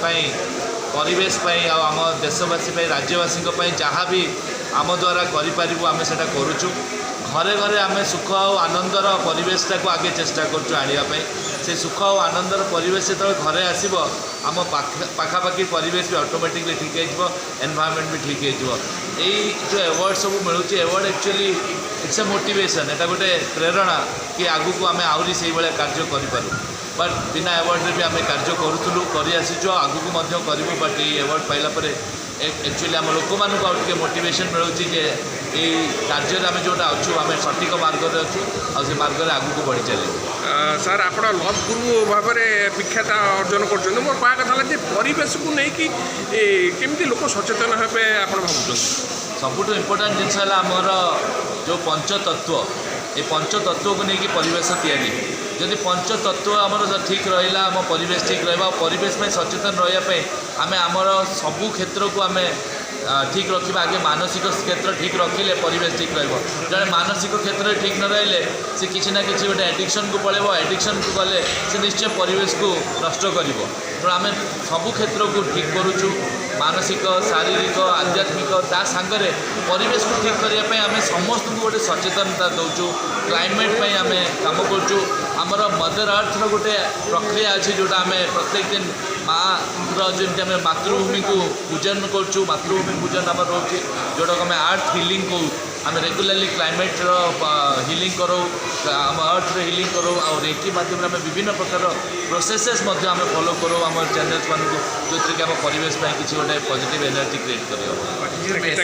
परिवेश आम देशवासी राज्यवासी जहाँ भी आम द्वारा करूँ आम से करुचु घरे घरे आम सुख और आनंदर परिवेशटा को आगे चेष्टा करवाई से सुख और आनंदर परिवेश जो घरे आसब आम पाखापाखि परिवेश भी ऑटोमेटिकली ठीक हो एनवायरनमेंट भी ठीक हो जो अवार्ड सब मिलूँ award actually it's a motivation एटा गोटे प्रेरणा कि आगु को आम आहरी से कार्य करूँ बट बिना अवार्ड भी आम कार्य करूँ कर आसीचु आगू करूँ बट ये अवार्ड पाइला एक्चुअली आम लोक मानक मोटिवेशन मिलूँ जे ये कार्य आम जोटा अच्छु आम सठिक मार्ग में अच्छु और से मार्ग में आगू बढ़ी चले सर आप लव गुरु भाव में विख्यात अर्जन कर मोर कह कथा परिवेश को लेकिन केमती लोक सचेतन हे आप भावुँ सबुठ इम्पोर्टाट जिनस आमर जो पंचतत्व ये पंचतत्व को लेकिन परिवेश तैयारी जदि पंचतत्व आमर ठीक रहा आम परिवेश ठीक रहा परिवेश में सचेतन रही आम आमर सबू क्षेत्र को आम ठीक रखा आगे मानसिक क्षेत्र ठीक रखिले परिवेश ठीक रे मानसिक क्षेत्र ठीक न रही से किसी ना कि गोटे एडिक्शन को पड़ेब एडिक्शन को गले से निश्चय परिवेश को नष्ट कर तेणु आम सबू क्षेत्र को ठीक करुचु मानसिक शारीरिक आध्यात्मिक ता सांगरे परिवेश को ठीक करने आम समस्त को गोटे सचेतनता दौचु क्लाइमेट आम काम करुचु आमर मदर अर्थर गोटे प्रक्रिया अच्छी जोटा आम प्रत्येक दिन माँ जमी आम मातृभूमि को पूजन करुचु मातृभूमि पूजन आम रोचे जोटा आम अर्थ हिलिंग को आम रेगुलाली क्लाइमेट हिलिंग करो आम अर्थ हिलिंग करो और रेकी माध्यम आम विभिन्न प्रकार प्रोसेसेस आम फॉलो करो आम चैनल्स मान जो आम परिवेश किसी गोटे पॉजिटिव एनर्जी क्रिएट कर